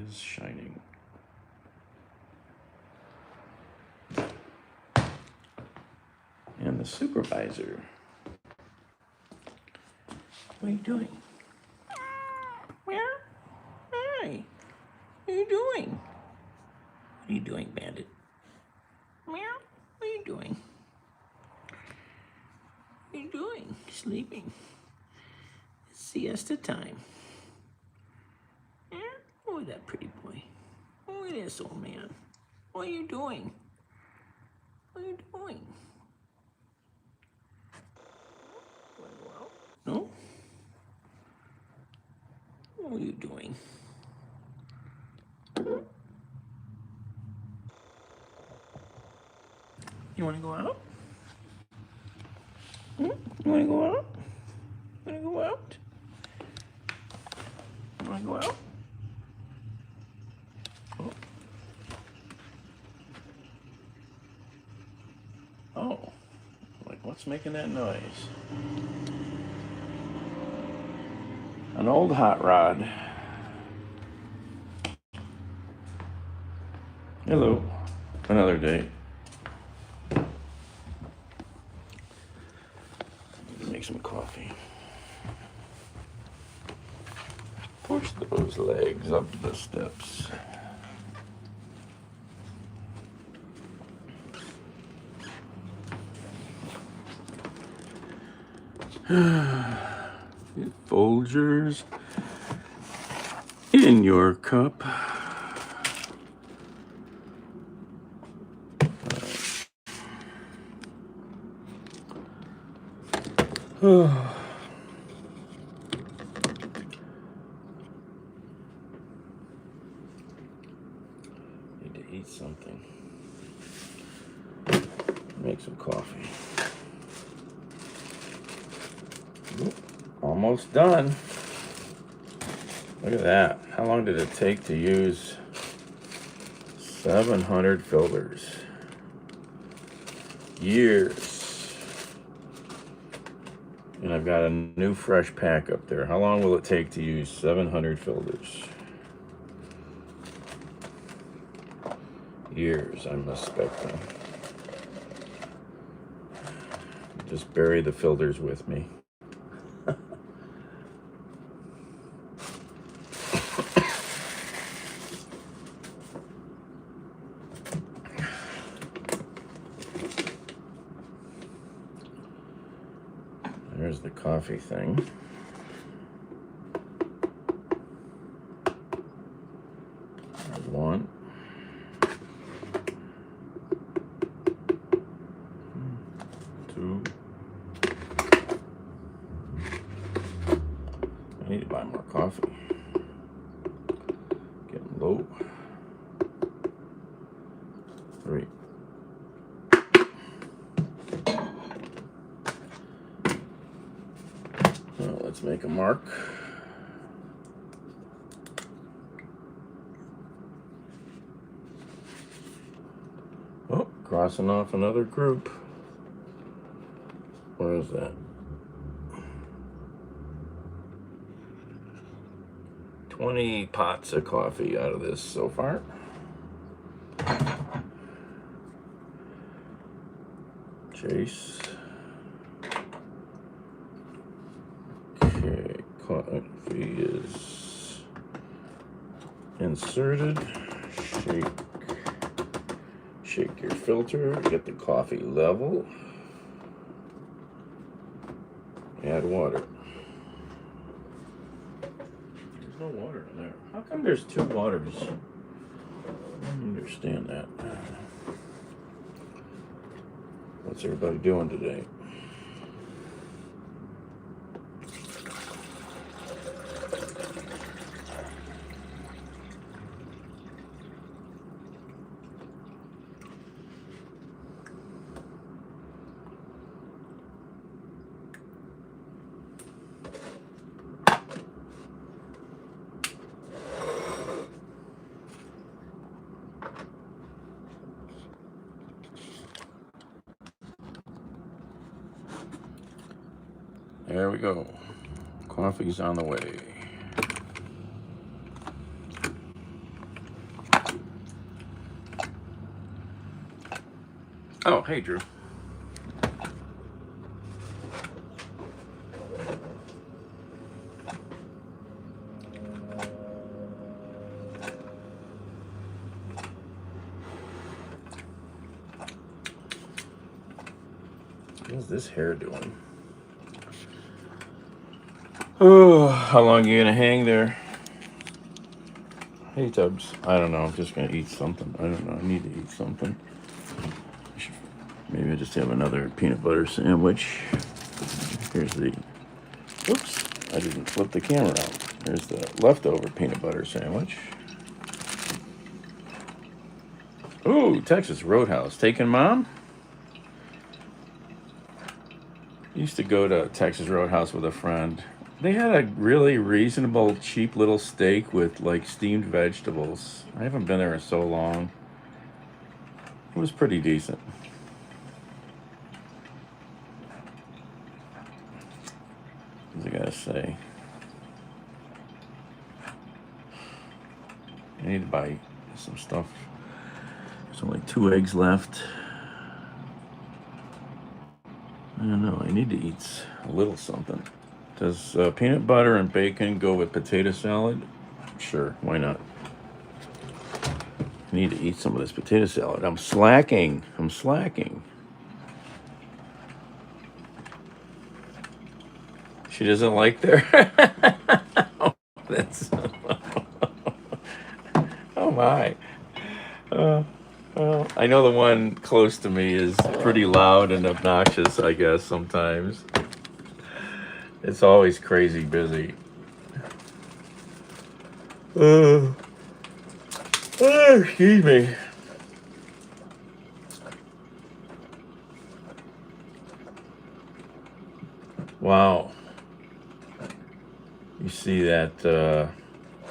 is shining. And the supervisor. What are you doing? Meow. Hi. What are you doing? What are you doing, Bandit? Meow. What are you doing? What are you doing? Sleeping. It's siesta time. Yeah? Oh, that pretty boy. Oh, this old man. What are you doing? What are you doing? Want to go out? No? What are you doing? You want to go out? Hmm? You want to go out? Want to go out? You want to go out? Oh. Oh. Like, what's making that noise? An old hot rod. Hello. Another day. Make some coffee. Push those legs up the steps. Folgers in your cup. Need to eat something. Make some coffee. Oop, almost done. Look at that. How long did it take to use 700 filters? Years. And I've got a new fresh pack up there. How long will it take to use 700 filters? Years, I must expect them. Just bury the filters with me. There's the coffee thing. There's one. Two. I need to buy more coffee. Getting low. 3. Well, let's make a mark. Oh, crossing off another group. Where is that? 20 pots of coffee out of this so far. Chase. Okay, coffee is inserted. Shake your filter, get the coffee level. Add water. There's no water in there. How come there's 2 waters? I don't understand that. What's everybody doing today? There we go. Coffee's on the way. Oh, hey, Drew. What's this hair doing? Oh, how long you gonna hang there? Hey, Tubbs. I don't know. I'm just gonna eat something. I don't know. I need to eat something. Maybe I just have another peanut butter sandwich. Here's the. Whoops! I didn't flip the camera out. Here's the leftover peanut butter sandwich. Ooh, Texas Roadhouse. Taking mom? Used to go to Texas Roadhouse with a friend. They had a really reasonable, cheap little steak with like steamed vegetables. I haven't been there in so long. It was pretty decent. What was I gotta say? I need to buy some stuff. There's only 2 eggs left. I don't know. I need to eat a little something. Does peanut butter and bacon go with potato salad? Sure, why not? I need to eat some of this potato salad. I'm slacking. She doesn't like there. Oh, that's. Oh my. Well, I know the one close to me is pretty loud and obnoxious, I guess, sometimes. It's always crazy busy. Uh, excuse me. Wow. You see that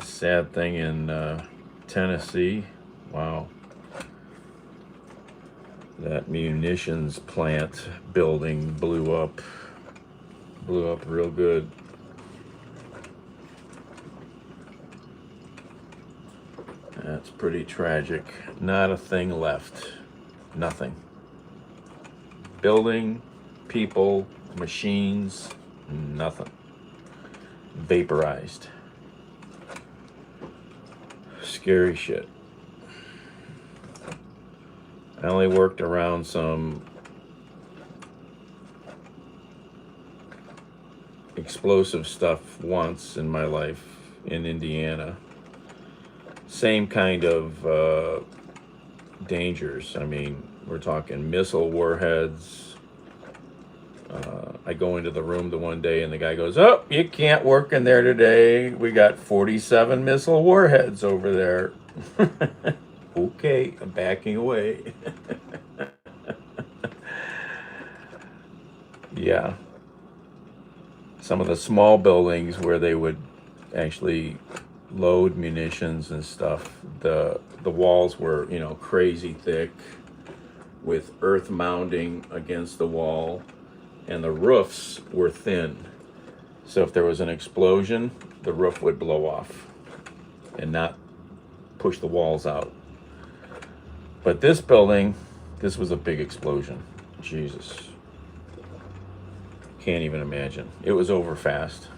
sad thing in Tennessee? Wow. That munitions plant building blew up real good. That's pretty tragic. Not a thing left. Nothing. Building, people, machines, nothing. Vaporized. Scary shit. I only worked around some explosive stuff once in my life in Indiana. Same kind of dangers. I mean, we're talking missile warheads. I go into the room the one day and the guy goes, "Oh, you can't work in there today. We got 47 missile warheads over there." Okay, I'm backing away. Yeah. Some of the small buildings where they would actually load munitions and stuff, the walls were, crazy thick with earth mounding against the wall, and the roofs were thin. So if there was an explosion, the roof would blow off and not push the walls out. But this building, this was a big explosion. Jesus. Can't even imagine. It was over fast.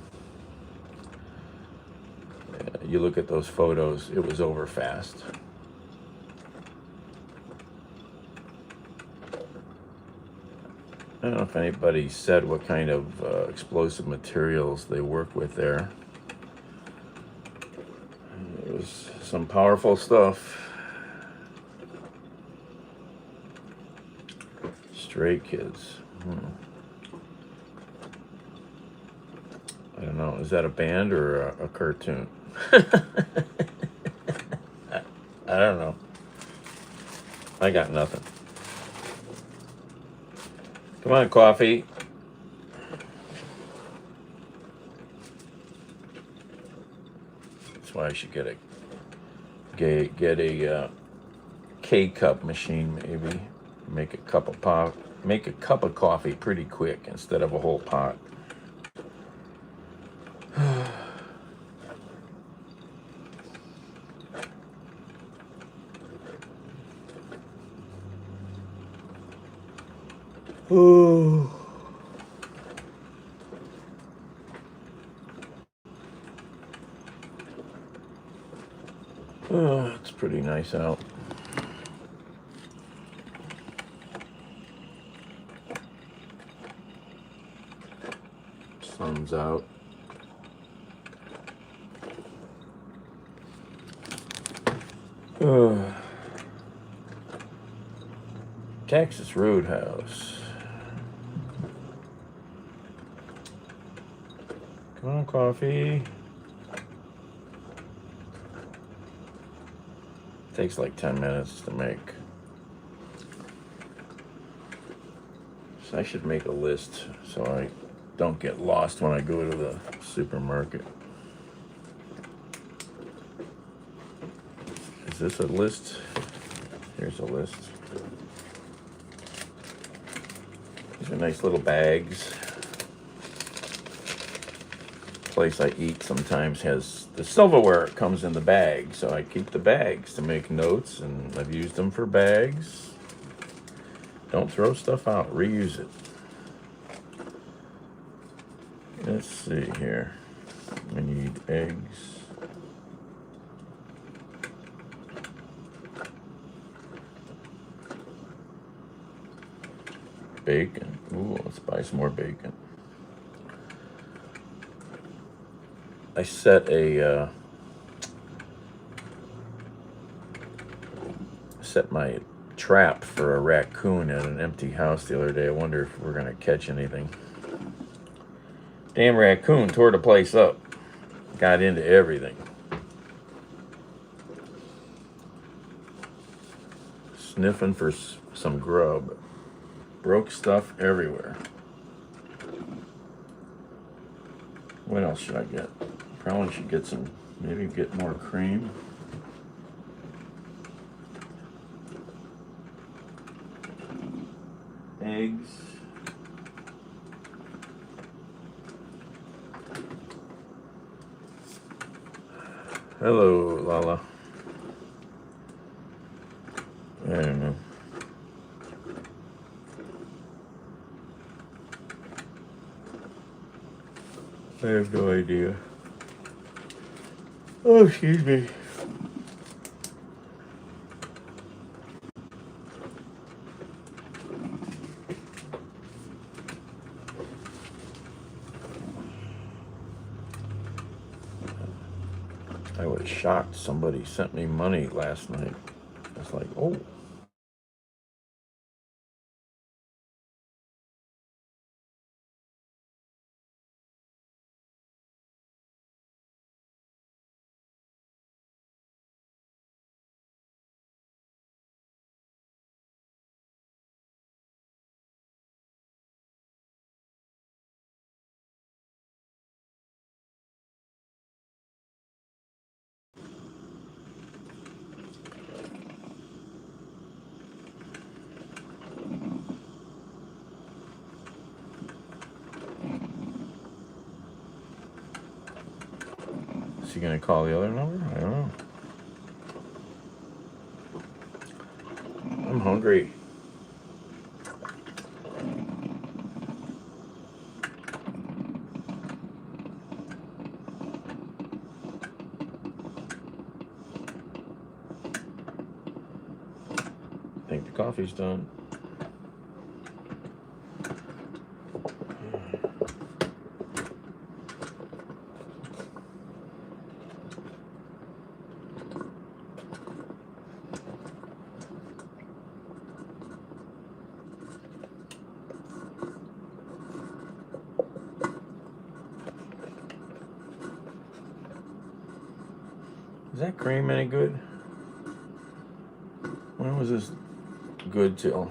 You look at those photos, it was over fast. I don't know if anybody said what kind of explosive materials they work with there. It was some powerful stuff. Stray Kids. I don't know. Is that a band or a cartoon? I don't know. I got nothing. Come on, coffee. That's why I should get a K-cup machine, maybe. Make a cup of coffee pretty quick instead of a whole pot. Oh, it's pretty nice out. Sun's out. Texas Roadhouse. Come on, coffee. Takes like 10 minutes to make. So I should make a list so I don't get lost when I go to the supermarket. Is this a list? Here's a list. These are nice little bags. The place I eat sometimes has the silverware comes in the bag, so I keep the bags to make notes, and I've used them for bags. Don't throw stuff out, reuse it. Let's see here. We need eggs. Bacon. Ooh, let's buy some more bacon. I set my trap for a raccoon at an empty house the other day. I wonder if we're gonna catch anything. Damn raccoon tore the place up. Got into everything. Sniffing for some grub. Broke stuff everywhere. What else should I get? Probably should get some, maybe get more cream. Eggs. Hello, Lala. I don't know. I have no idea. Oh, excuse me. I was shocked somebody sent me money last night. I was like, oh. Is he gonna call the other number? I don't know. I'm hungry. I think the coffee's done. Is that cream any good? When was this good till?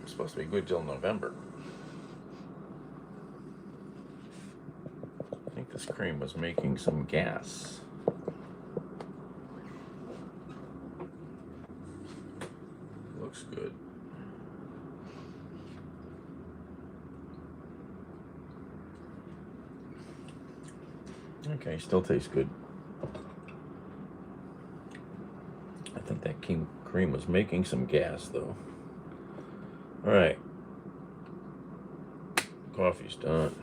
It's supposed to be good till November. I think this cream was making some gas. Looks good. Okay, still tastes good. I think that cream was making some gas though. All right. Coffee's done.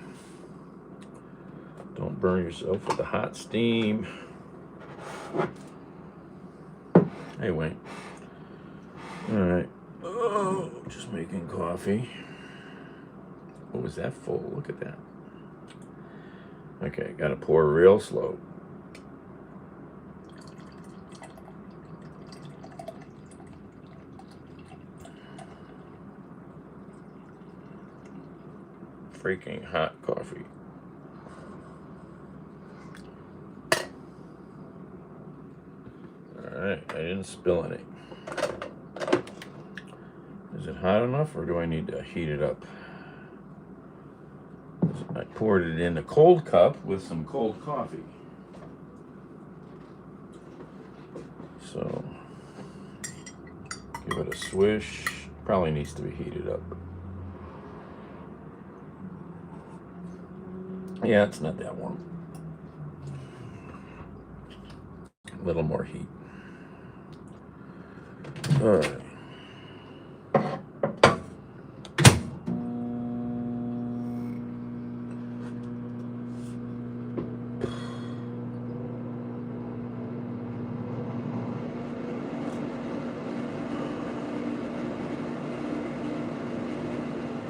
Don't Don't burn yourself with the hot steam. Anyway. Alright. Oh, just making coffee. What was that full? Look at that. Okay, gotta pour real slow. Freaking hot coffee. Alright, I didn't spill any. Is it hot enough, or do I need to heat it up? I poured it in a cold cup with some cold coffee. So, give it a swish. Probably needs to be heated up. Yeah, it's not that warm. A little more heat. All right.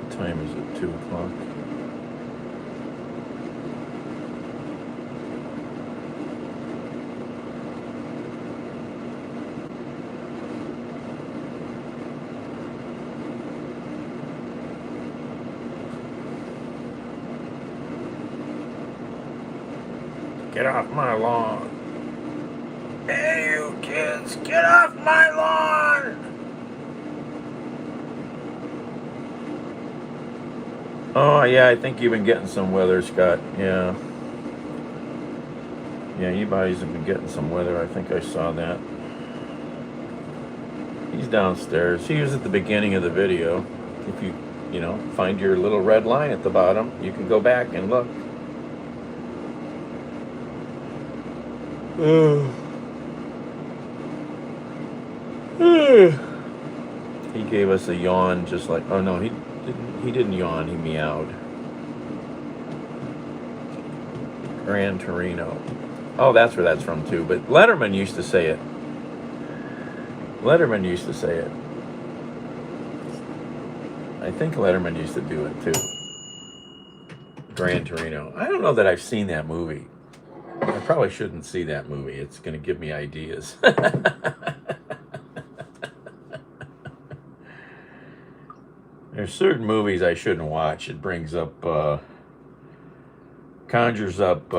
What time is it? 2 o'clock. Get off my lawn. Hey, you kids, get off my lawn! Oh, yeah, I think you've been getting some weather, Scott. Yeah. Yeah, you buddies have been getting some weather. I think I saw that. He's downstairs. He was at the beginning of the video. If you know, find your little red line at the bottom, you can go back and look. He gave us a yawn, just like, oh no, he didn't yawn, he meowed. Gran Torino. Oh, that's where that's from too, but Letterman used to say it. Letterman used to say it. I think Letterman used to do it too. Gran Torino. I don't know that I've seen that movie. I probably shouldn't see that movie. It's going to give me ideas. There's certain movies I shouldn't watch. It brings up, conjures up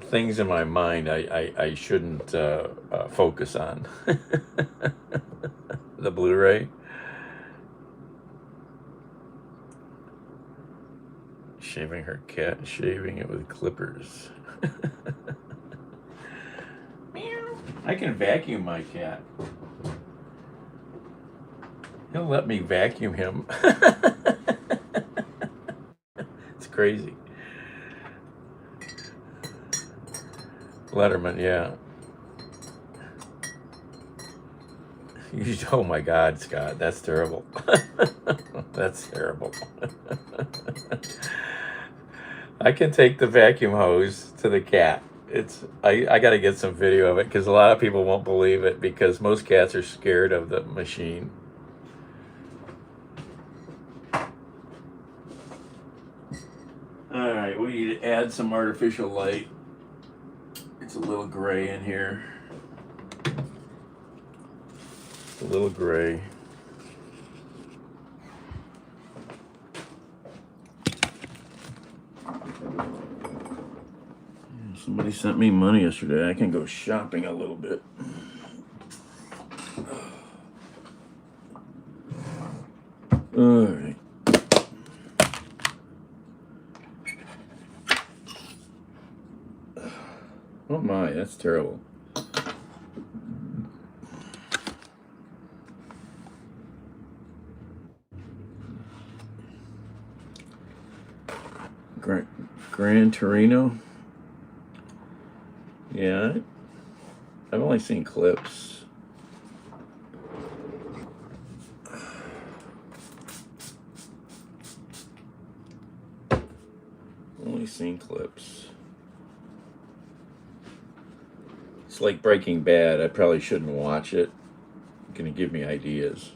things in my mind I shouldn't focus on. The Blu-ray. Shaving her cat, shaving it with clippers. I can vacuum my cat. He'll let me vacuum him. It's crazy. Letterman, yeah. Oh my God, Scott, that's terrible. That's terrible. I can take the vacuum hose to the cat. I got to get some video of it because a lot of people won't believe it because most cats are scared of the machine. All right, we need to add some artificial light. It's a little gray in here. It's a little gray. Somebody sent me money yesterday. I can go shopping a little bit. All right. Oh my, that's terrible. Gran Torino. Yeah, I've only seen clips. only seen clips. It's like Breaking Bad. I probably shouldn't watch it. It's gonna give me ideas.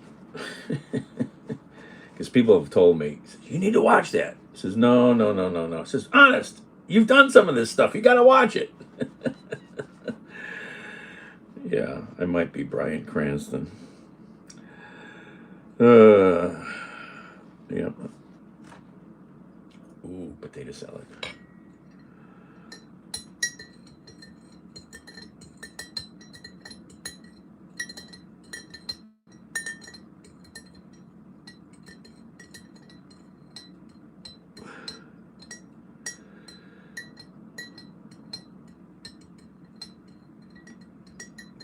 Because people have told me, you need to watch that. He says, no, no, no, no, no. He says, honest, you've done some of this stuff. You got to watch it. Yeah, I might be Bryan Cranston. Yeah. Ooh, potato salad.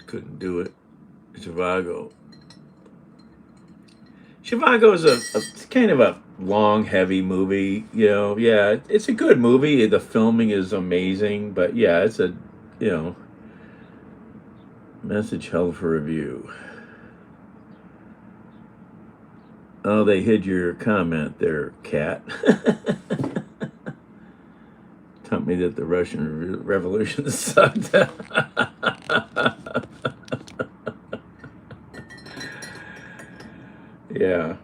Couldn't do it. Zhivago. Zhivago is a kind of a long, heavy movie. You know, yeah, it's a good movie. The filming is amazing, but yeah, it's a, you know, message held for review. Oh, they hid your comment there, Cat. Taught me that the Russian Revolution sucked. Yeah.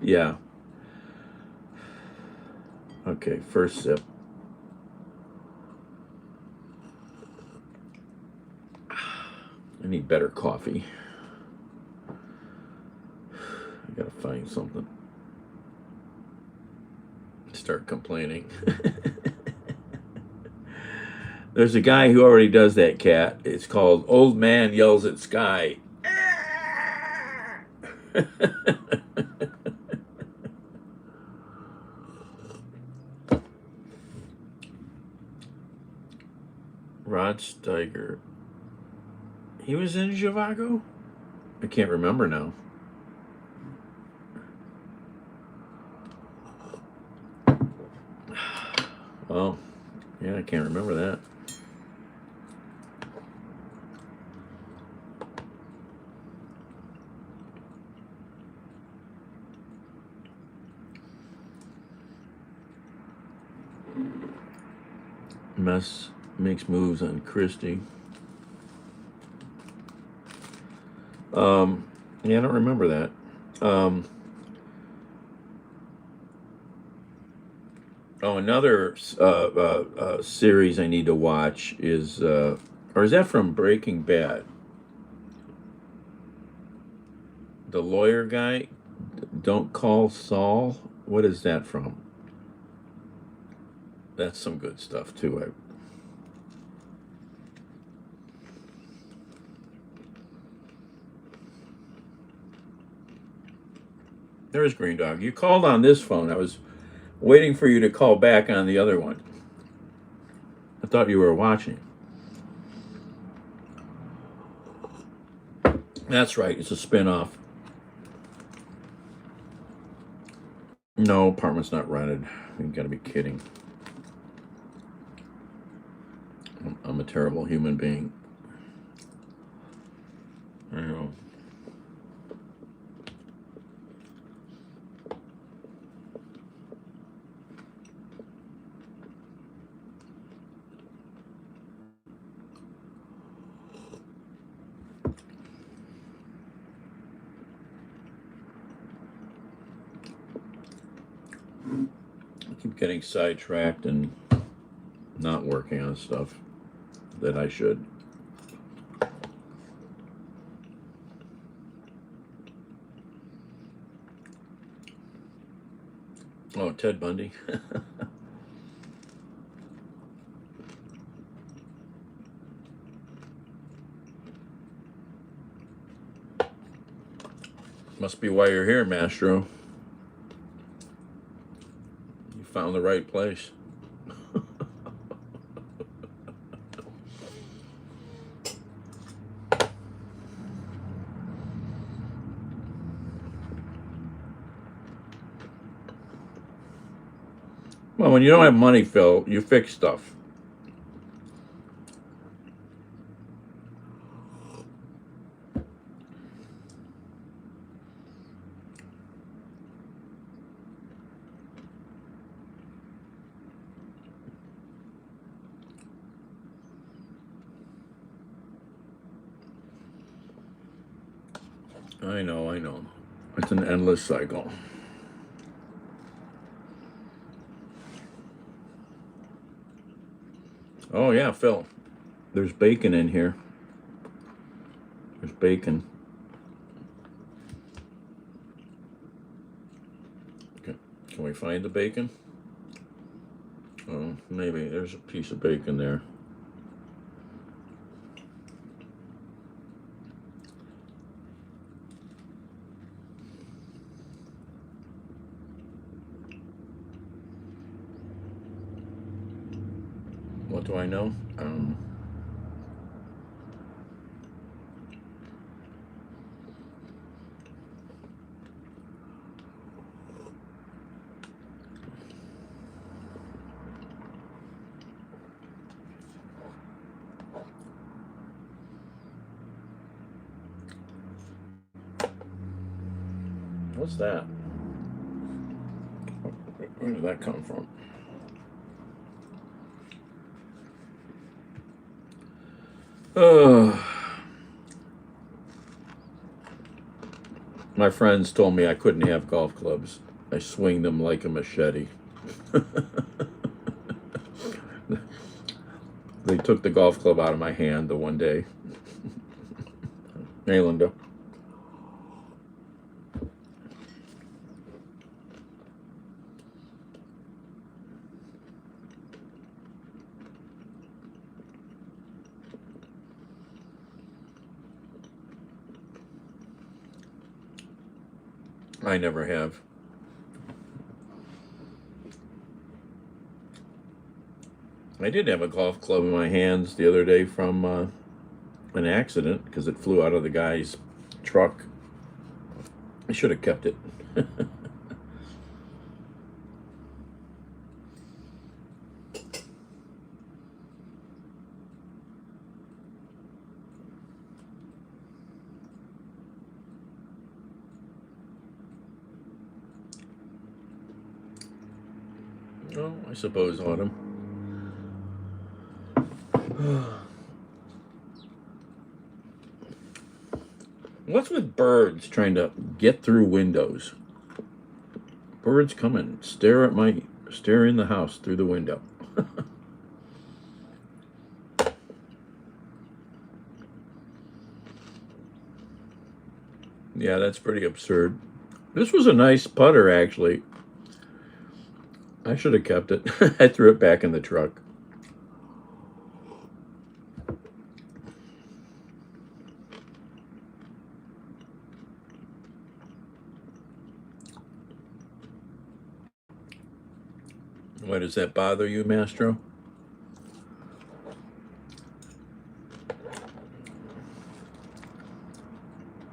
Yeah. Okay, first sip. I need better coffee. I gotta find something. Start complaining. There's a guy who already does that, Cat. It's called Old Man Yells at Sky. Rod Steiger. He was in Zhivago? I can't remember now. Oh, yeah, I can't remember that. Mess makes moves on Christie. Yeah, I don't remember that. Another series I need to watch is, or is that from Breaking Bad? The lawyer guy, Don't Call Saul. What is that from? That's some good stuff too. There's Green Dog. You called on this phone. I was waiting for you to call back on the other one. I thought you were watching. That's right. It's a spin-off. No, apartment's not rented. You gotta be kidding. I'm a terrible human being. I know. I keep getting sidetracked and not working on stuff that I should. Oh, Ted Bundy. Must be why you're here, Mastro. You found the right place. Well, when you don't have money, Phil, you fix stuff. I know, I know. It's an endless cycle. Oh yeah, Phil. There's bacon in here. There's bacon. Can we find the bacon? Oh, maybe there's a piece of bacon there. What do I know? What's that? Where did that come from? My friends told me I couldn't have golf clubs. I swing them like a machete. They took the golf club out of my hand the one day. Hey, Linda. I never have. I did have a golf club in my hands the other day from an accident because it flew out of the guy's truck. I should have kept it. Oh, I suppose autumn. What's with birds trying to get through windows? Birds come and stare in the house through the window. Yeah, that's pretty absurd. This was a nice putter, actually. I should have kept it. I threw it back in the truck. Why does that bother you, Mastro?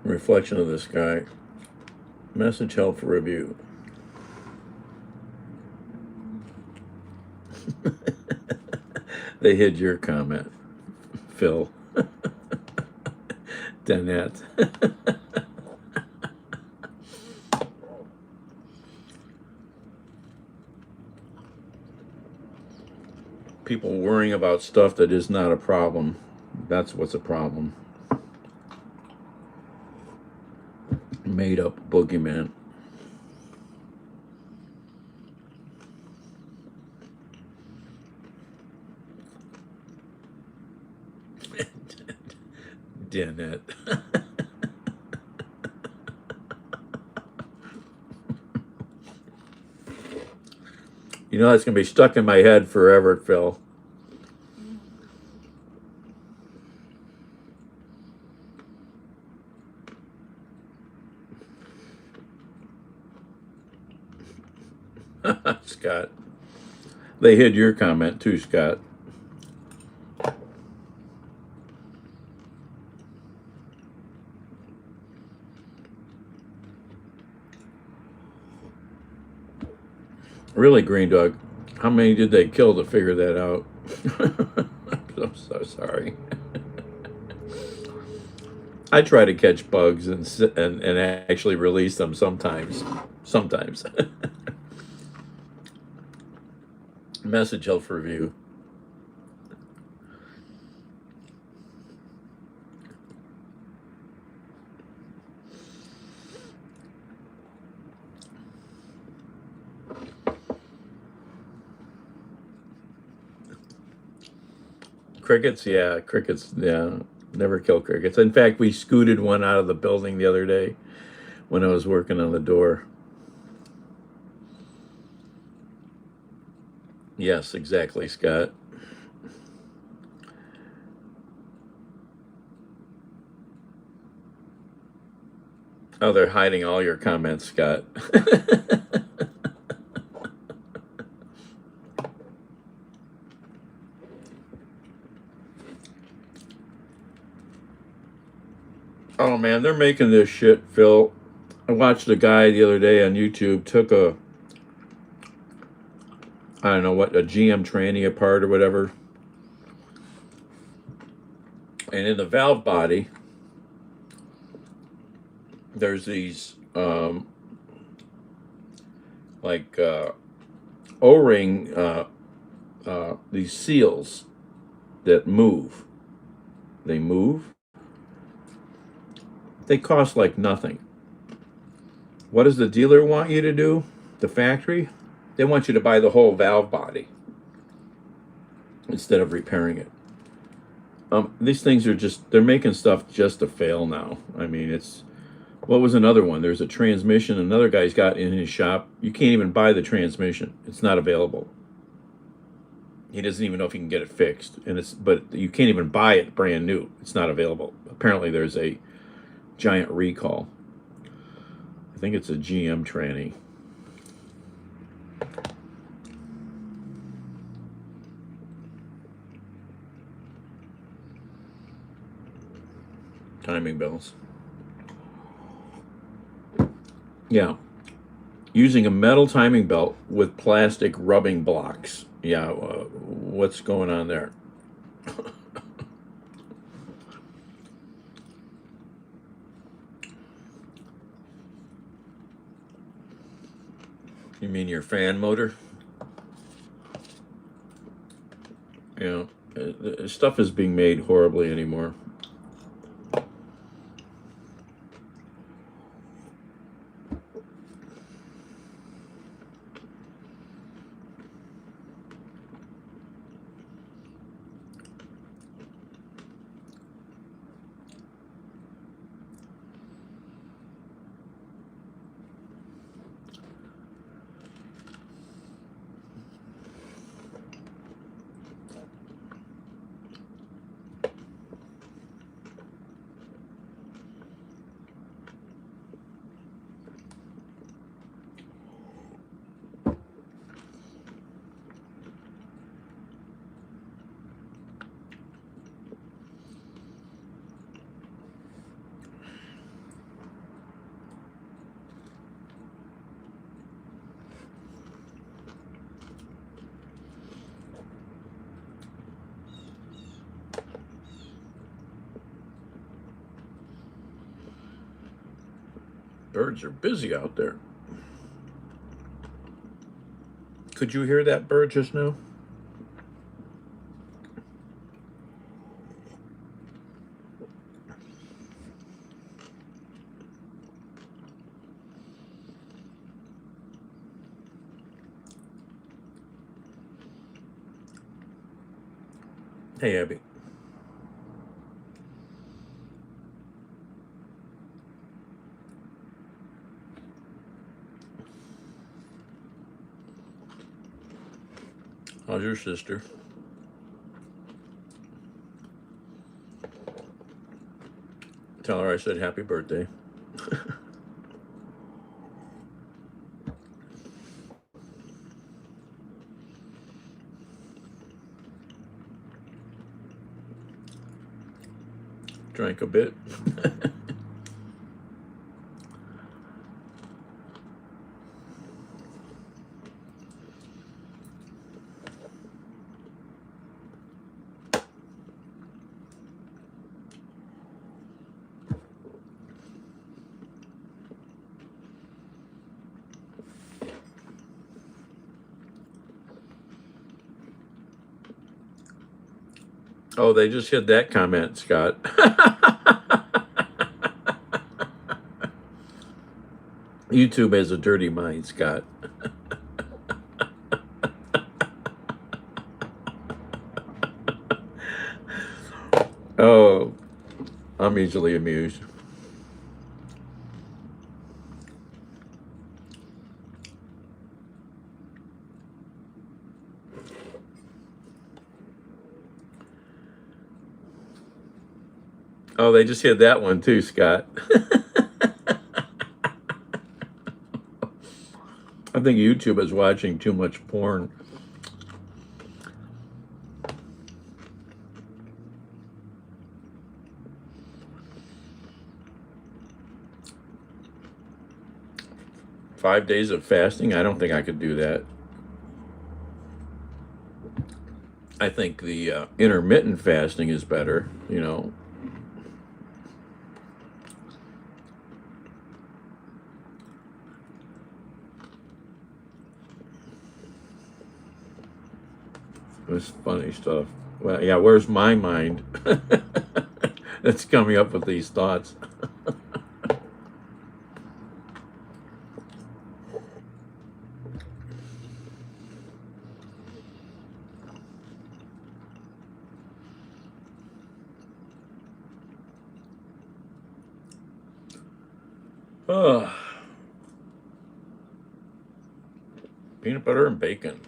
Reflection of the sky. Message held for review. They hid your comment, Phil. Danette. People worrying about stuff that is not a problem. That's what's a problem. Made up boogeyman. Danette. You know that's gonna be stuck in my head forever, Phil. Scott. They hid your comment too, Scott. Really, Green Dog, how many did they kill to figure that out? I'm so sorry. I try to catch bugs and actually release them sometimes. Sometimes. Message held for review. crickets, yeah, crickets, yeah, never kill crickets. In fact, we scooted one out of the building the other day when I was working on the door. Yes, exactly, Scott. Oh, they're hiding all your comments, Scott. Oh man, they're making this shit, Phil. I watched a guy the other day on YouTube took a, I don't know what, a GM tranny apart or whatever, and in the valve body, there's these like O-ring, these seals that move. They move. They cost like nothing. What does the dealer want you to do? The factory? They want you to buy the whole valve body instead of repairing it. These things are just, they're making stuff just to fail now. I mean, it's, what was another one? There's a transmission another guy's got in his shop. You can't even buy the transmission. It's not available. He doesn't even know if he can get it fixed. But you can't even buy it brand new. It's not available. Apparently there's a giant recall. I think it's a GM tranny. Timing belts. Yeah. Using a metal timing belt with plastic rubbing blocks. Yeah, what's going on there? You mean your fan motor? Yeah, stuff is being made horribly anymore. Birds are busy out there. Could you hear that bird just now? Hey, Abby. How's your sister? Tell her I said happy birthday. Drank a bit. Oh, they just hit that comment, Scott. YouTube has a dirty mind, Scott. Oh, I'm easily amused. Oh, they just hit that one too, Scott. I think YouTube is watching too much porn. $5 of fasting? I don't think I could do that. I think the intermittent fasting is better, you know. It's funny stuff. Well, yeah, where's my mind that's coming up with these thoughts? Oh, peanut butter and bacon.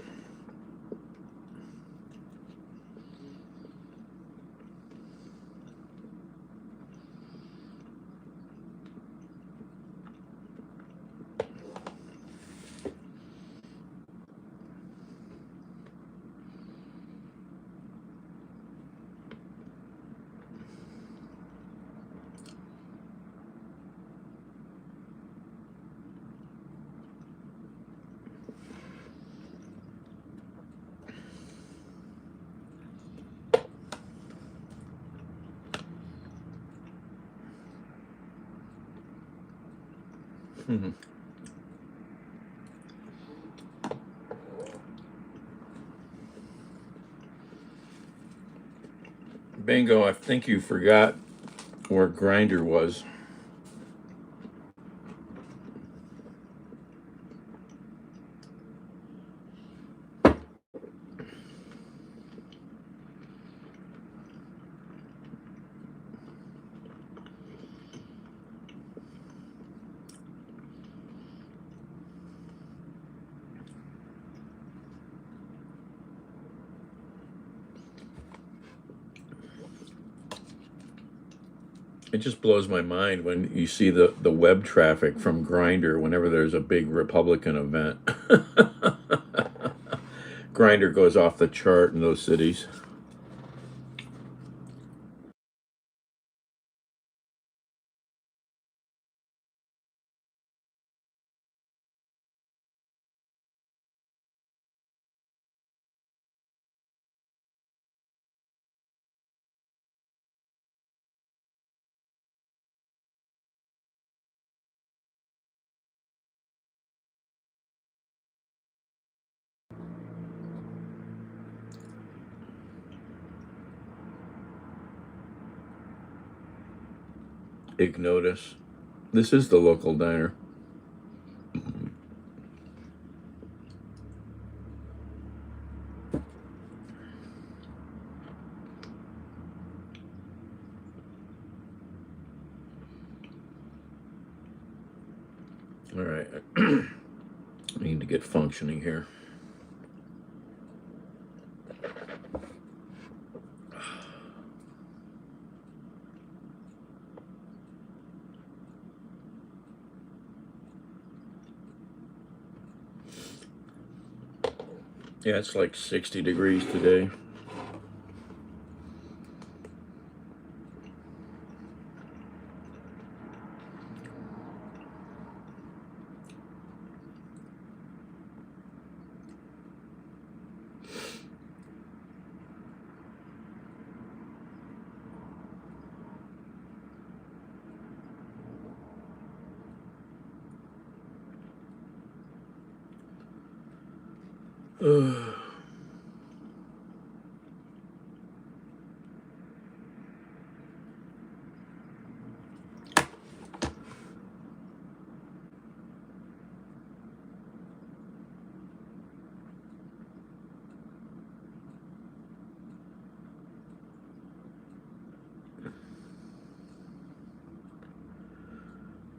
Mhm. Bingo, I think you forgot where Grinder was. It just blows my mind when you see the web traffic from Grinder whenever there's a big Republican event. Grinder goes off the chart in those cities. Ignotus. This is the local diner. All right. I need to get functioning here. Yeah, it's like 60 degrees today.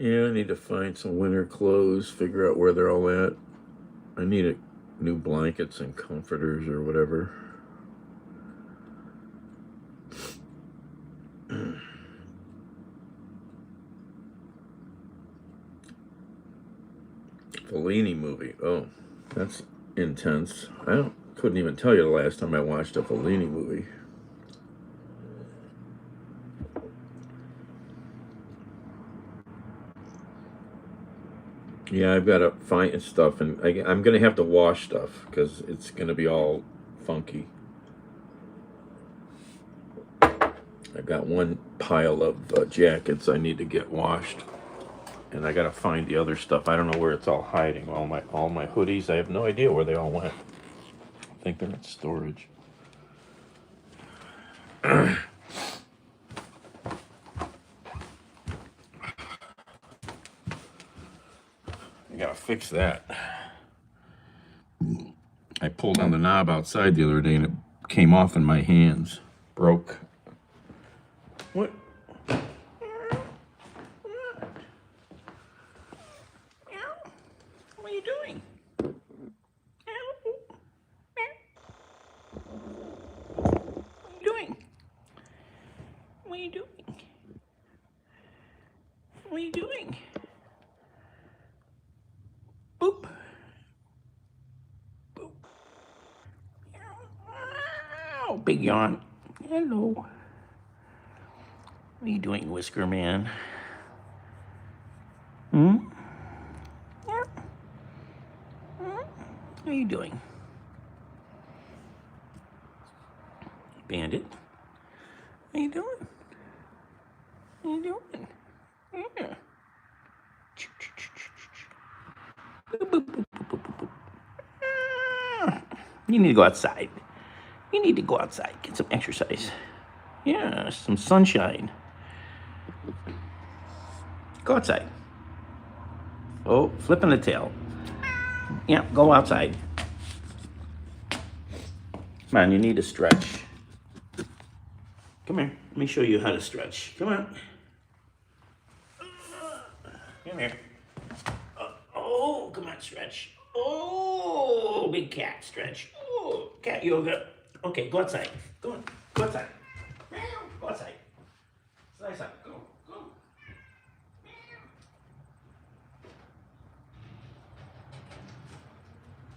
Yeah, I need to find some winter clothes, figure out where they're all at. I need new blankets and comforters or whatever. Fellini movie. Oh, that's intense. Couldn't even tell you the last time I watched a Fellini movie. Yeah, I've got to find stuff, and I'm gonna have to wash stuff because it's gonna be all funky. I've got one pile of jackets I need to get washed, and I gotta find the other stuff. I don't know where it's all hiding. All my hoodies. I have no idea where they all went. I think they're in storage. I gotta fix that. I pulled on the knob outside the other day and it came off in my hands. Broke. What? What are you doing? What are you doing? What are you doing? Boop. Boop. Ow, big yawn. Hello. What are you doing, Whisker Man? What are you doing? Bandit? What are you doing? What are you doing? Yeah. Boop, boop, boop, boop, boop, boop, boop. You need to go outside. You need to go outside, get some exercise. Yeah, some sunshine. Go outside. Oh, flipping the tail. Yeah, go outside. Come on, you need to stretch. Come here, let me show you how to stretch. Come on. Come here. Oh, come on, stretch. Oh, big cat stretch. Oh, cat yoga. Okay, go outside. Go on, go outside. Go outside. It's nice out. Go, go.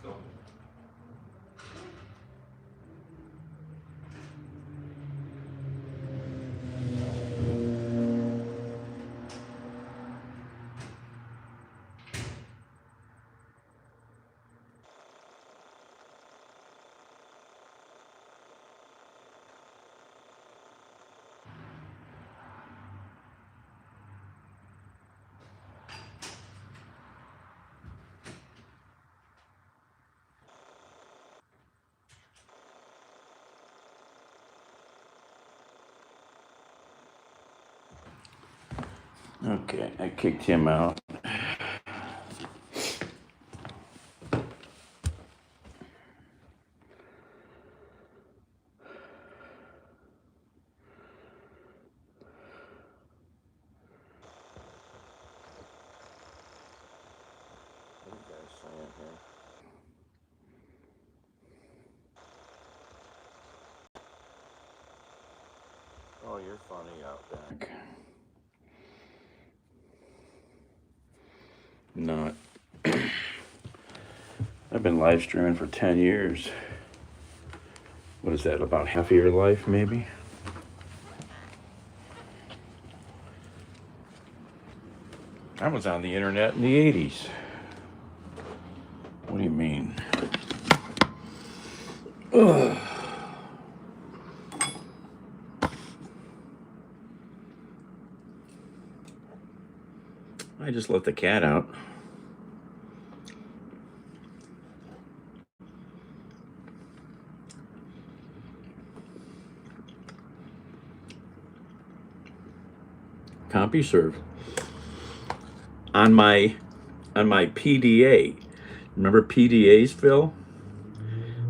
Go. Okay, I kicked him out. Oh, you're funny out back. Not. I've been live streaming for 10 years. What is that, about half of your life, maybe? I was on the internet in the 80s. What do you mean? Ugh. I just let the cat out. CompuServe. On my PDA. Remember PDAs, Phil?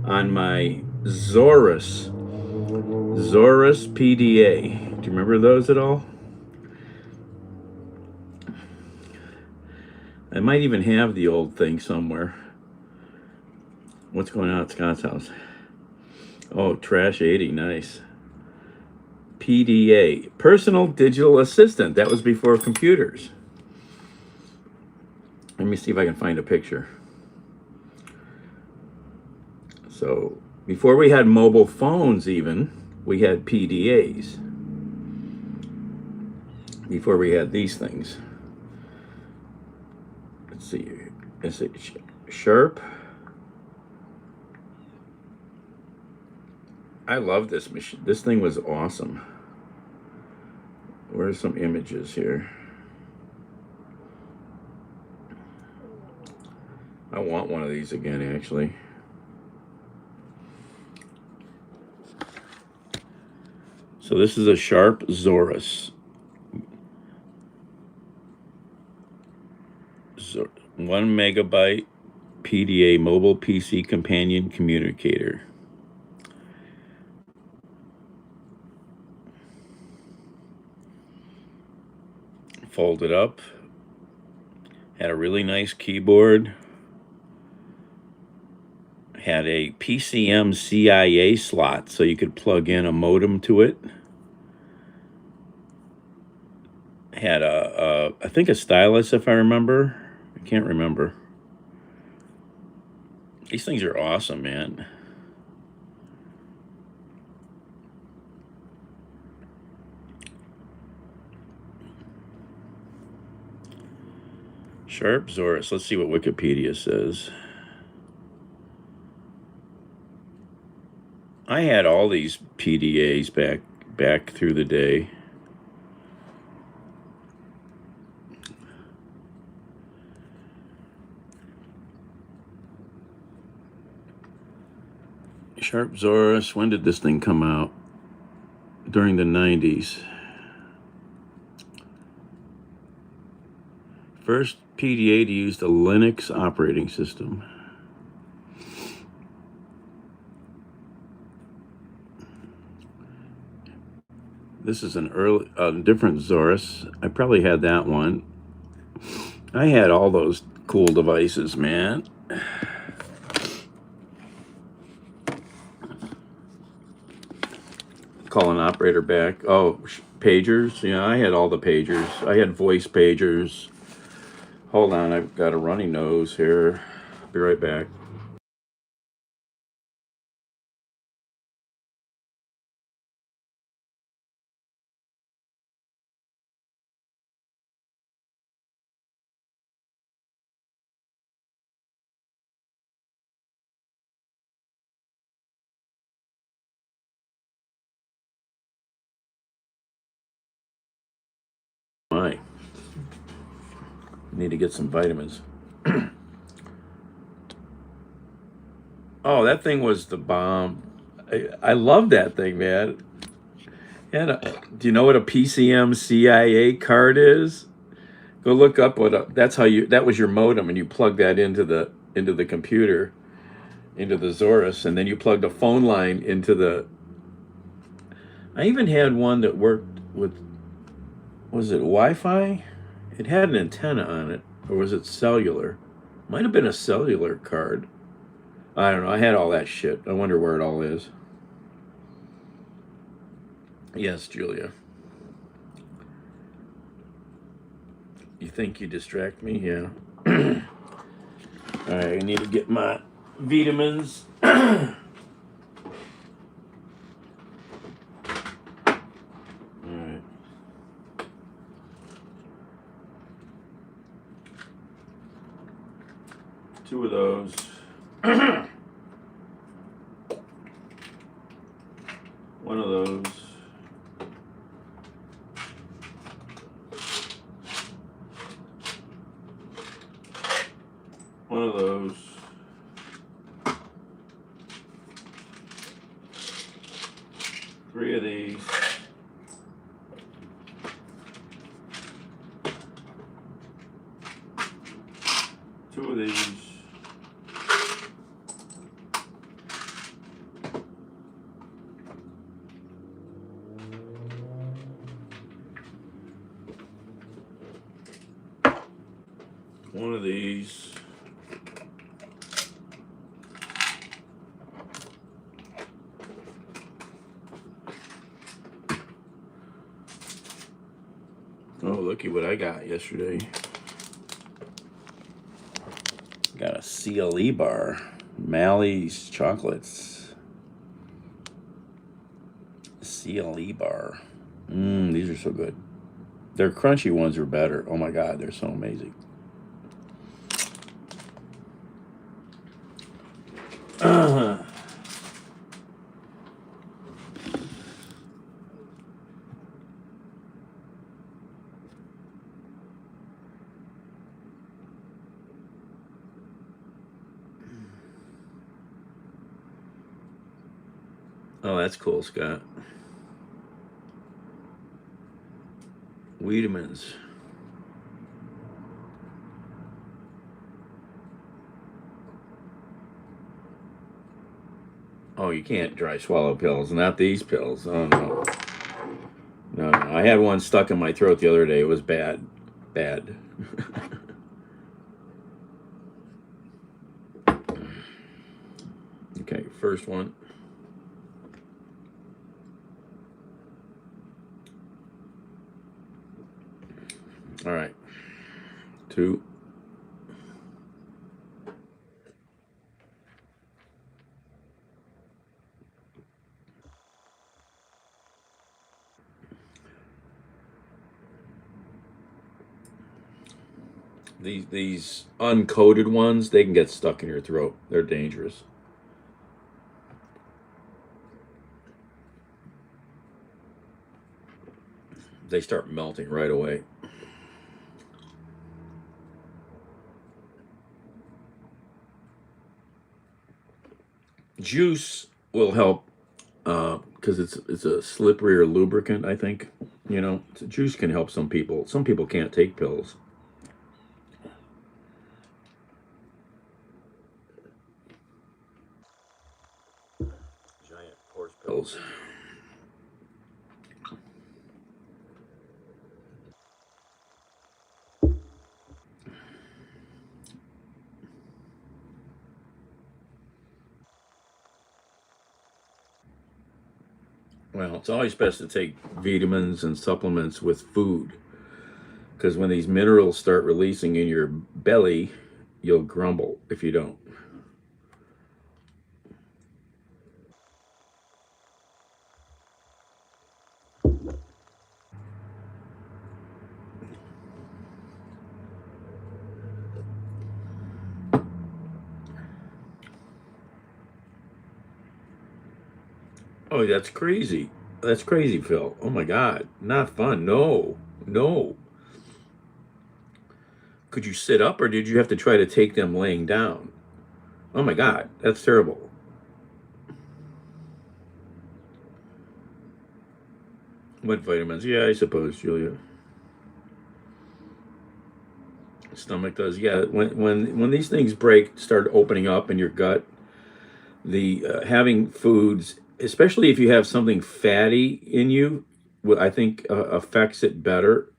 On my Zorus PDA. Do you remember those at all? I might even have the old thing somewhere. What's going on at Scott's house? Oh, Trash 80, nice. PDA, Personal Digital Assistant. That was before computers. Let me see if I can find a picture. So, before we had mobile phones even, we had PDAs. Before we had these things. Let's see. Is it Sharp? I love this machine. This thing was awesome. Where's some images here? I want one of these again, actually. So this is a Sharp Zorus. 1 megabyte PDA mobile PC companion communicator. Folded up. Had a really nice keyboard. Had a PCM CIA slot so you could plug in a modem to it. Had I think a stylus, if I remember. I can't remember. These things are awesome, man. Sharp Zorus. Let's see what Wikipedia says. I had all these PDAs back through the day. Sharp Zorus. When did this thing come out? During the 90s. First PDA to use the Linux operating system. This is an early, different Zorus. I probably had that one. I had all those cool devices, man. Call an operator back. Oh, pagers. Yeah, I had all the pagers. I had voice pagers. Hold on, I've got a runny nose here. Be right back. My, need to get some vitamins. Oh, that thing was the bomb. I love that thing, man. And do you know what a PCM CIA card is? Go look up that's how that was your modem, and you plug that into the computer, into the Zorus, and then you plugged a phone line into the. I even had one that worked with, was it Wi-Fi? It had an antenna on it, or was it cellular? Might have been a cellular card. I don't know. I had all that shit. I wonder where it all is. Yes, Julia. You think you distract me? Yeah. All right, I need to get my vitamins. All right. Two of those. One of those. One of those. Three of these. Two of these. one of these. Oh, looky what I got yesterday. Got a CLE bar. Mally's Chocolates. CLE bar. These are so good. Their crunchy ones are better. Oh my God, they're so amazing. Oh, that's cool, Scott. Wiedemann's. Oh, you can't dry swallow pills. Not these pills. Oh, no. No, no. I had one stuck in my throat the other day. It was bad. Bad. Okay, first one. All right. 2. These uncoated ones, they can get stuck in your throat. They're dangerous. They start melting right away. Juice will help because it's a slipperier lubricant, I think. You know, juice can help some people. Some people can't take pills. Giant horse pills. Well, it's always best to take vitamins and supplements with food because when these minerals start releasing in your belly, you'll grumble if you don't. Oh, that's crazy. That's crazy, Phil. Oh my God. Not fun. No. No. Could you sit up or did you have to try to take them laying down? Oh my God. That's terrible. What vitamins? Yeah, I suppose, Julia. Stomach does. Yeah, when these things break, start opening up in your gut, the having foods, especially if you have something fatty in you, I think affects it better.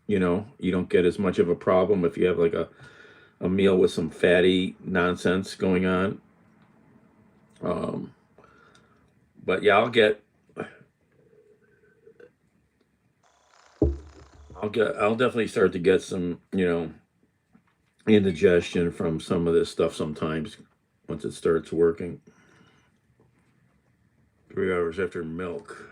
You know, you don't get as much of a problem if you have like a meal with some fatty nonsense going on. Um, but yeah, I'll definitely start to get some, you know, indigestion from some of this stuff sometimes once it starts working. 3 hours after milk.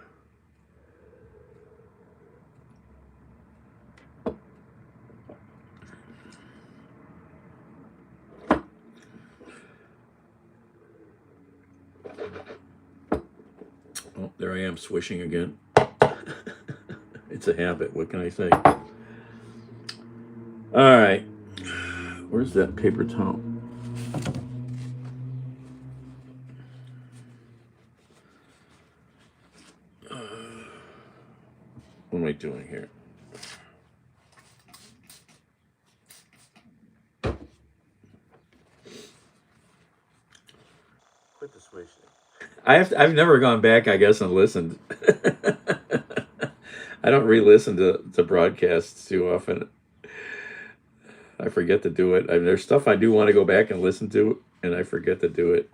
Oh, there I am swishing again. It's a habit. What can I say? All right. Where's that paper towel? What am I doing here? Quit the swishing. I've never gone back, I guess, and listened. I don't re-listen to broadcasts too often. I forget to do it. I mean, there's stuff I do want to go back and listen to, and I forget to do it.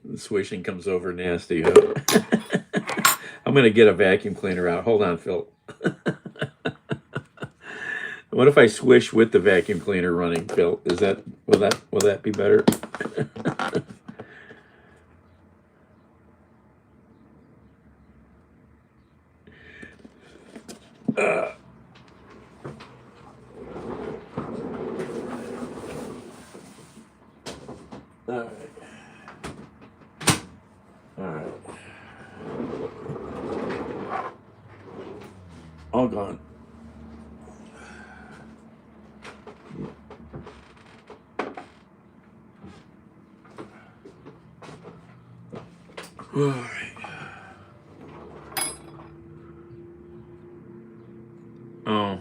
The swishing comes over nasty, huh? I'm gonna get a vacuum cleaner out. Hold on, Phil. What if I swish with the vacuum cleaner running, Phil? Will that be better? All right. All right. All gone. All right. Oh,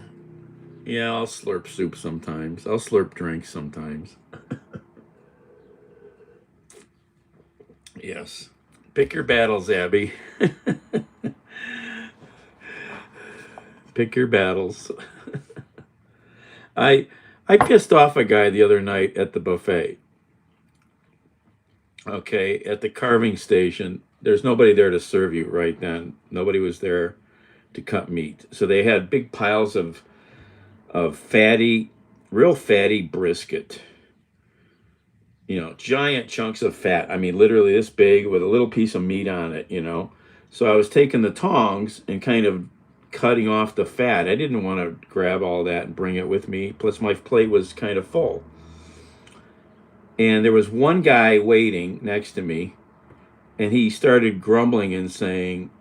yeah, I'll slurp soup sometimes. I'll slurp drinks sometimes. Yes. Pick your battles, Abby. Pick your battles. I I pissed off a guy the other night at the buffet. Okay, at the carving station. There's nobody there to serve you right then. Nobody was there to cut meat. So they had big piles of fatty, real fatty brisket. Giant chunks of fat. I mean, literally this big with a little piece of meat on it. So I was taking the tongs and kind of cutting off the fat. I didn't want to grab all that and bring it with me. Plus, my plate was kind of full. And there was one guy waiting next to me, and he started grumbling and saying,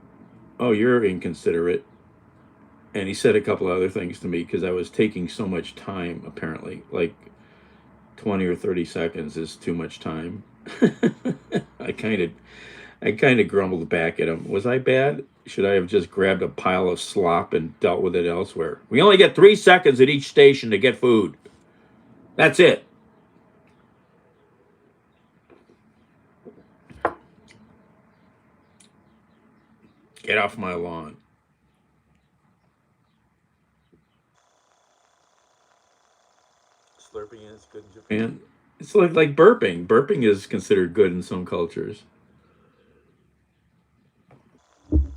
"Oh, you're inconsiderate." And he said a couple other things to me because I was taking so much time, apparently. Like 20 or 30 seconds is too much time. I kind of I kind of grumbled back at him. Was I bad? Should I have just grabbed a pile of slop and dealt with it elsewhere? We only get 3 seconds at each station to get food. That's it. Get off my lawn. Slurping is good in Japan. It's like burping. Burping is considered good in some cultures. You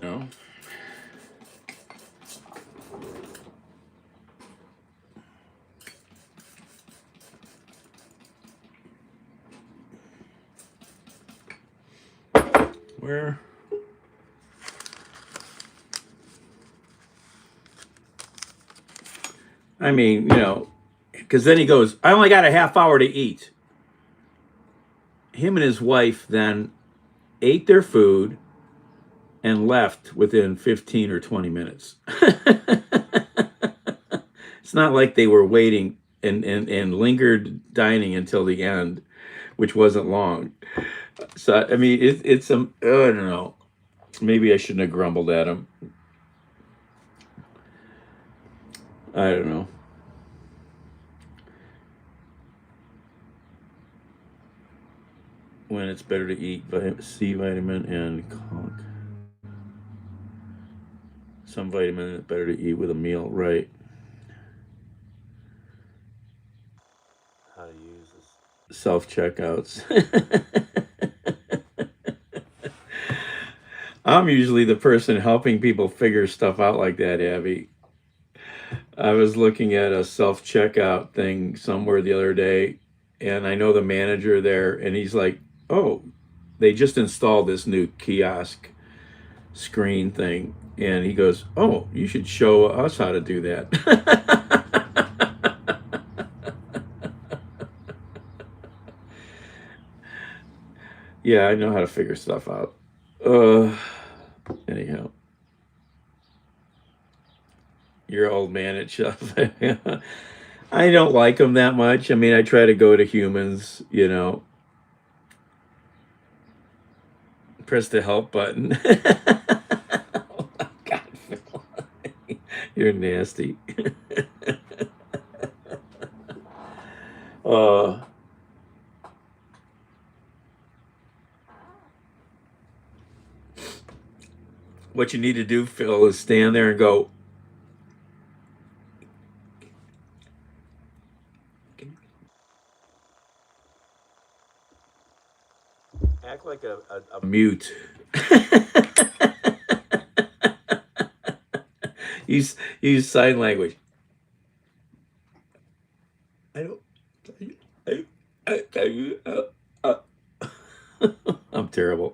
know. Where? I mean, because then he goes, I only got a half hour to eat. Him and his wife then ate their food and left within 15 or 20 minutes. It's not like they were waiting and lingered dining until the end, which wasn't long. So, I mean, it's I don't know. Maybe I shouldn't have grumbled at him. I don't know. When it's better to eat C vitamin and some vitamin is better to eat with a meal, right? How to use this. Self checkouts. I'm usually the person helping people figure stuff out like that, Abby. I was looking at a self checkout thing somewhere the other day, and I know the manager there, and he's like, "Oh, they just installed this new kiosk screen thing." And he goes, "Oh, you should show us how to do that." Yeah, I know how to figure stuff out. Anyhow, your old man at Chuff. I don't like him that much. I mean, I try to go to humans. Press the help button. Oh my God, Phil. You're nasty. uh, what you need to do, Phil, is stand there and go, like a mute. Use sign language. I don't. Uh. I'm terrible.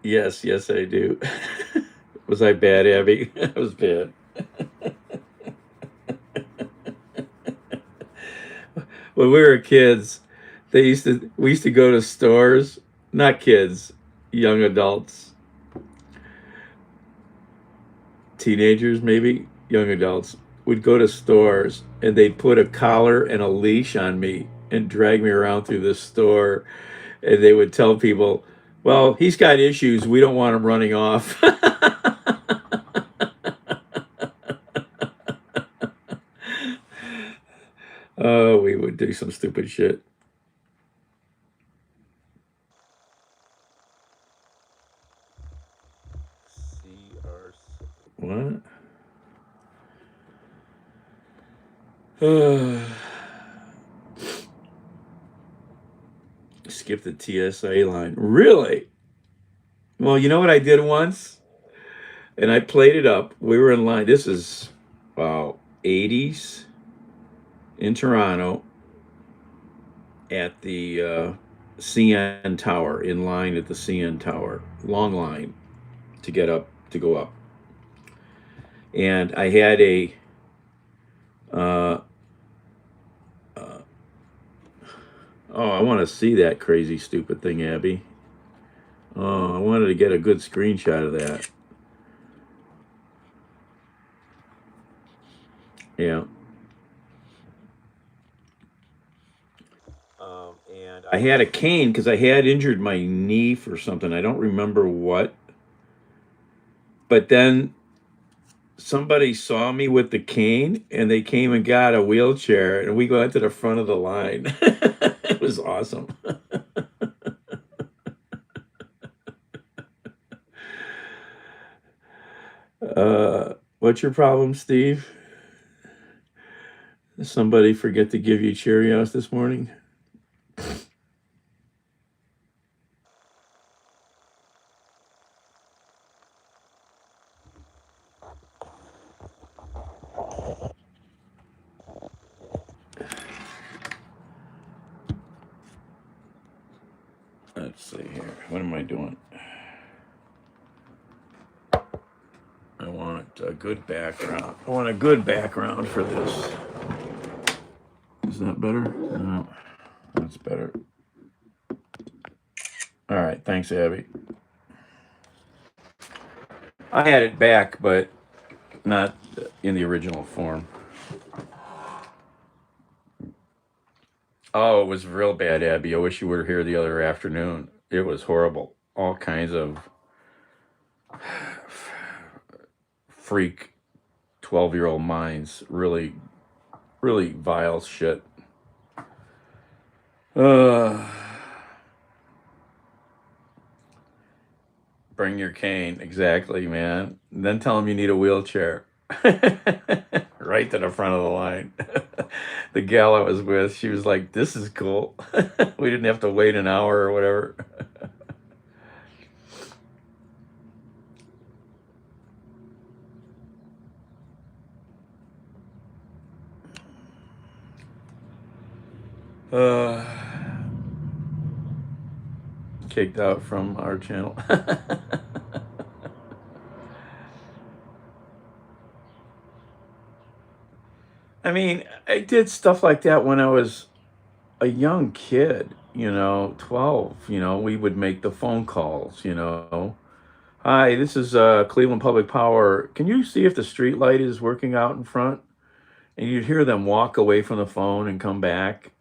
Yes, yes, I do. Was I bad, Abby? I was bad. When we were kids, we used to go to stores, not kids, young adults, teenagers maybe, young adults would go to stores and they'd put a collar and a leash on me and drag me around through the store, and they would tell people, well, he's got issues, we don't want him running off. Oh, we would do some stupid shit. What? Skip the TSA line. Really? Well, you know what I did once? And I played it up. We were in line. This is, wow, 80s in Toronto at the CN Tower, in line at the CN Tower. Long line to get up, to go up. And I had a, uh, oh, I want to see that crazy, stupid thing, Abby. Oh, I wanted to get a good screenshot of that. Yeah. And I had a cane because I had injured my knee for something. I don't remember what. But then somebody saw me with the cane and they came and got a wheelchair and we went to the front of the line. It was awesome. What's your problem, Steve? Did somebody forget to give you Cheerios this morning? Let's see here. What am I doing? I want a good background. I want a good background for this. Is that better? No, that's better. All right, thanks, Abby. I had it back, but not in the original form. Oh, it was real bad, Abby. I wish you were here the other afternoon. It was horrible. All kinds of freak 12-year-old minds. Really, really vile shit. Bring your cane. Exactly, man. And then tell them you need a wheelchair. Right to the front of the line. The gal I was with, she was like, this is cool. We didn't have to wait an hour or whatever. Kicked out from our channel. I mean, I did stuff like that when I was a young kid, 12. We would make the phone calls. Hi, this is Cleveland Public Power. Can you see if the street light is working out in front? And you'd hear them walk away from the phone and come back.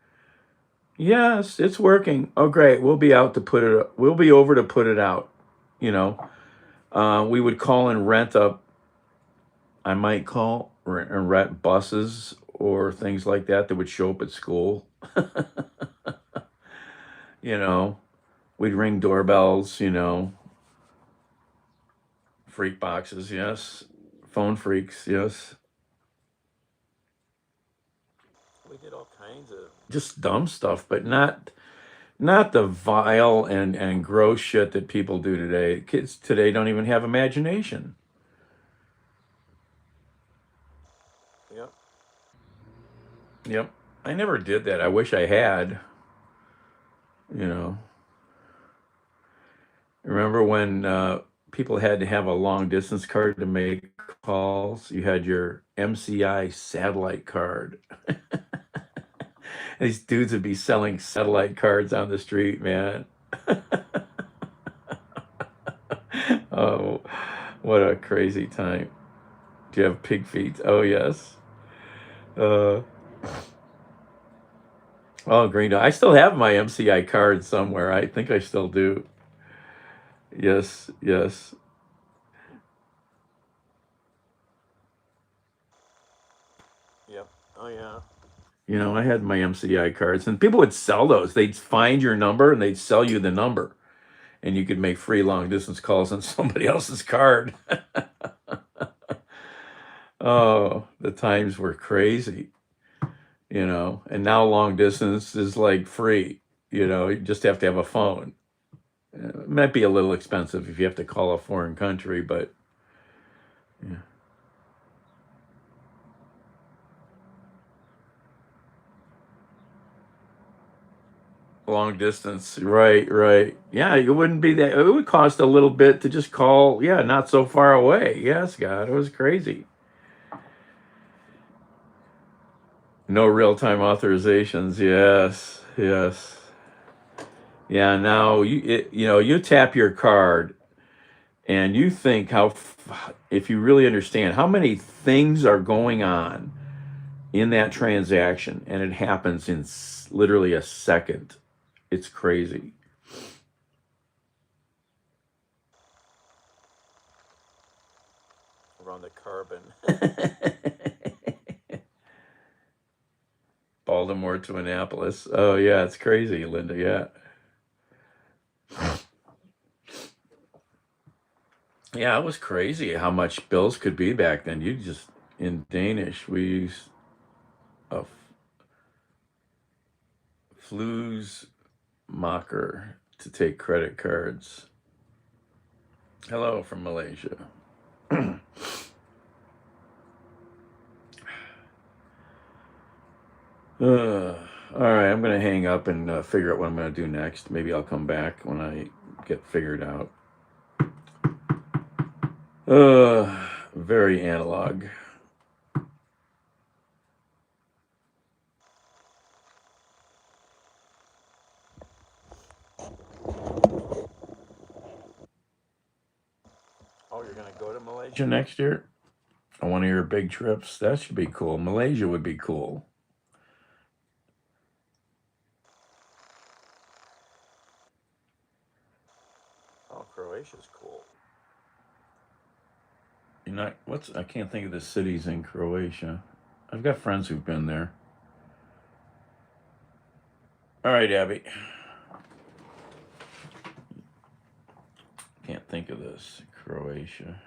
Yes, it's working. Oh, great. We'll be out to put it. We'll be over to put it out. We would call and rent up. I might call and rent buses or things like that would show up at school. We'd ring doorbells. freak boxes, yes. Phone freaks, yes. We did all kinds of just dumb stuff, but not the vile and gross shit that people do today. Kids today don't even have imagination. Yep. Yep. I never did that. I wish I had, you know. Remember when people had to have a long distance card to make calls? You had your MCI satellite card. These dudes would be selling satellite cards on the street, man. Oh, what a crazy time. Do you have pig feet? Oh, yes. Uh, oh, Green Dot. I still have my MCI card somewhere. I think I still do. Yes, yes. Yep. Oh, yeah. I had my MCI cards, and people would sell those. They'd find your number and they'd sell you the number, and you could make free long distance calls on somebody else's card. Oh, the times were crazy, and now long distance is like free. You just have to have a phone. It might be a little expensive if you have to call a foreign country, but yeah. Long distance, right, right. Yeah, it wouldn't be that. It would cost a little bit to just call. Yeah, not so far away. Yes, God, it was crazy. No real time authorizations. Yes, yes. Yeah. Now you tap your card and you think if you really understand how many things are going on in that transaction, and it happens in literally a second. It's crazy. Around the carbon. Baltimore to Annapolis. Oh yeah, it's crazy, Linda. Yeah. Yeah, it was crazy how much bills could be back then. You just in Danish we use a flues mocker to take credit cards. Hello from Malaysia. All right, I'm gonna hang up and figure out what I'm gonna do next. Maybe I'll come back when I get figured out. Very analog. Oh, you're gonna go to Malaysia next year on one of your big trips? That should be cool. Malaysia would be cool. Oh, Croatia's cool. I can't think of the cities in Croatia. I've got friends who've been there. All right, Abby. Can't think of this. Croatia.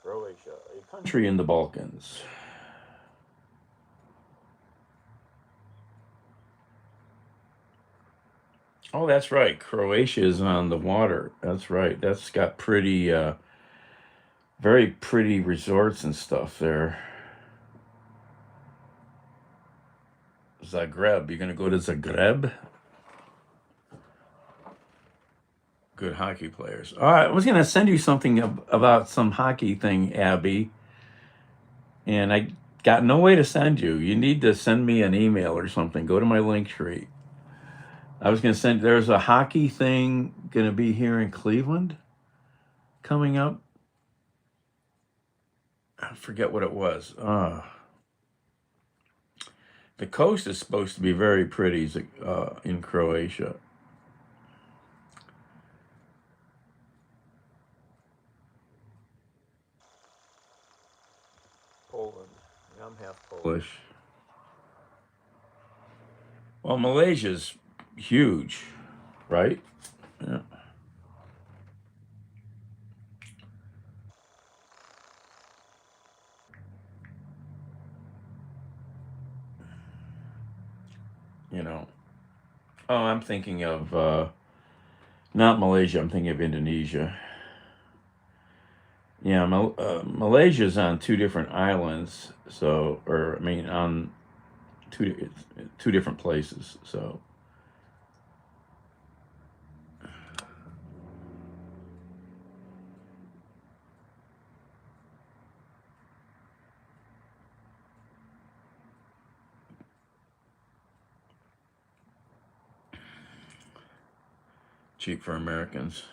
Croatia, a country in the Balkans. Oh, that's right. Croatia is on the water. That's right. That's got very pretty resorts and stuff there. Zagreb. You're gonna go to Zagreb? Good hockey players. All right, I was gonna send you something about some hockey thing, Abby, and I got no way to send you. You need to send me an email or something. Go to my link tree. I was gonna send. There's a hockey thing gonna be here in Cleveland coming up. I forget what it was. The coast is supposed to be very pretty in Croatia. Poland. Yeah, I'm half Polish. Well, Malaysia's huge, right? Yeah. You know. Oh, I'm thinking of not Malaysia. I'm thinking of Indonesia. Yeah, Malaysia's on two different islands. So, or I mean, on two two different places. So, cheap for Americans.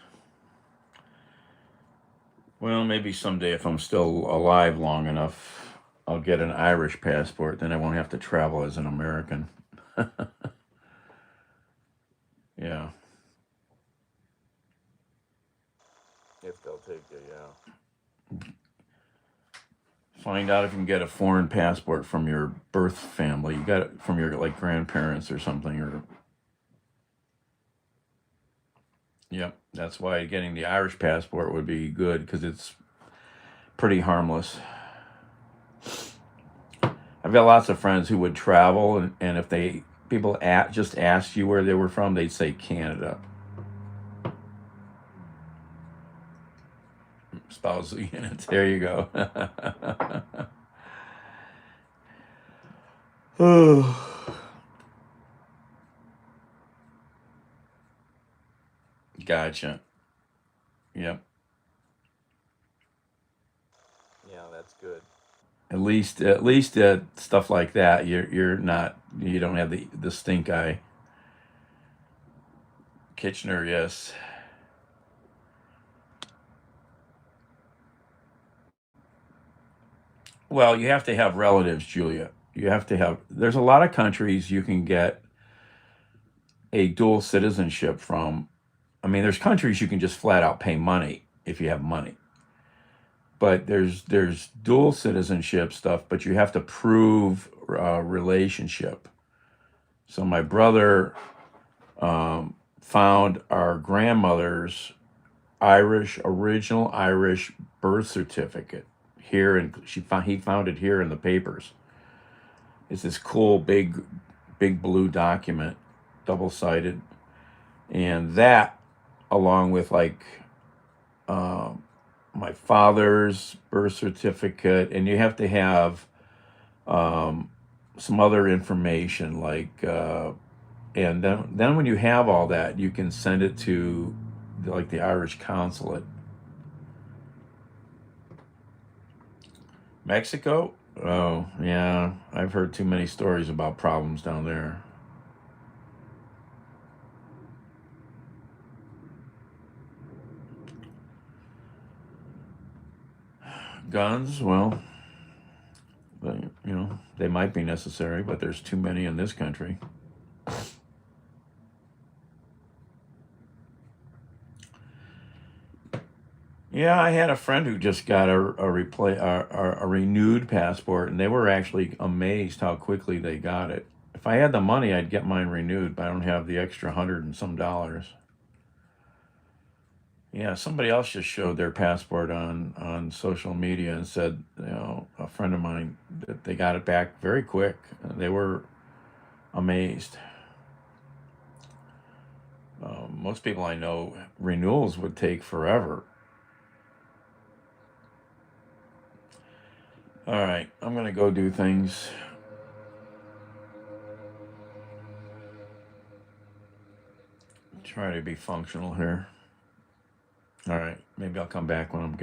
Well, maybe someday if I'm still alive long enough, I'll get an Irish passport. Then I won't have to travel as an American. Yeah. If they'll take it, yeah. Find out if you can get a foreign passport from your birth family. You got it from your like grandparents or something, or yep. That's why getting the Irish passport would be good because it's pretty harmless. I've got lots of friends who would travel, and if they people just asked you where they were from, they'd say Canada. Spousal units. There you go. Oh, gotcha. Yep. Yeah, that's good. At least stuff like that, you're not you don't have the stink eye. Kitchener, yes. Well, you have to have relatives, Julia. You have to have. There's a lot of countries you can get a dual citizenship from. I mean, there's countries you can just flat out pay money if you have money. But there's dual citizenship stuff, but you have to prove relationship. So my brother found our grandmother's original Irish birth certificate here, and he found it here in the papers. It's this cool big blue document, double sided, and that along with like um, my father's birth certificate, and you have to have um, some other information like and then when you have all that you can send it to like the Irish consulate. Mexico, oh yeah, I've heard too many stories about problems down there. Guns, well, they might be necessary, but there's too many in this country. Yeah, I had a friend who just got a renewed passport, and they were actually amazed how quickly they got it. If I had the money, I'd get mine renewed, but I don't have the extra hundred and some dollars. Yeah, somebody else just showed their passport on social media and said, a friend of mine that they got it back very quick. They were amazed. Most people I know, renewals would take forever. All right, I'm gonna go do things. Try to be functional here. All right, maybe I'll come back when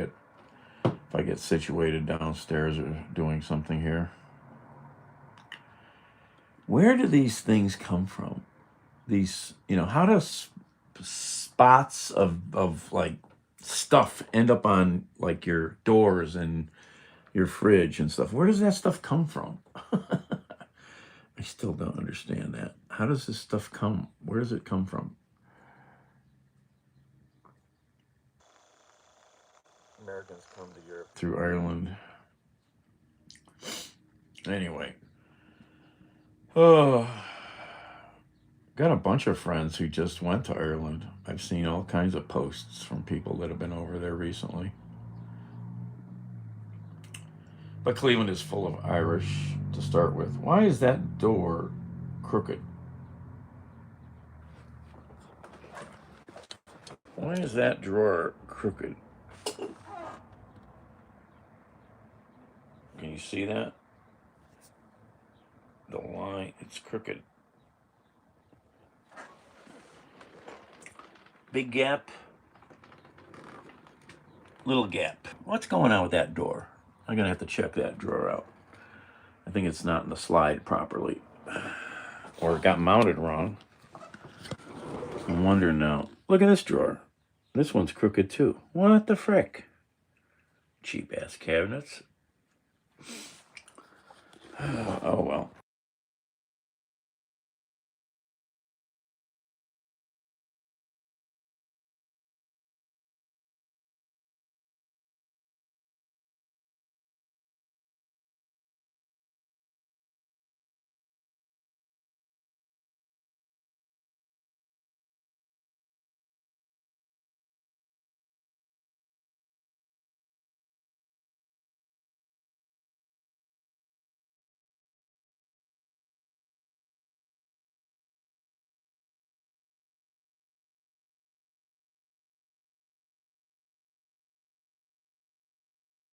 if I get situated downstairs or doing something here. Where do these things come from? How does spots of like stuff end up on like your doors and your fridge and stuff? Where does that stuff come from? I still don't understand that. How does this stuff come? Where does it come from? Americans come to Europe through Ireland. Anyway. Oh, got a bunch of friends who just went to Ireland. I've seen all kinds of posts from people that have been over there recently. But Cleveland is full of Irish to start with. Why is that door crooked? Why is that drawer crooked? Can you see that? The line, it's crooked. Big gap, little gap. What's going on with that door? I'm gonna have to check that drawer out. I think it's not in the slide properly, or it got mounted wrong. I'm wondering now. Look at this drawer. This one's crooked too. What the frick? Cheap ass cabinets. Oh well.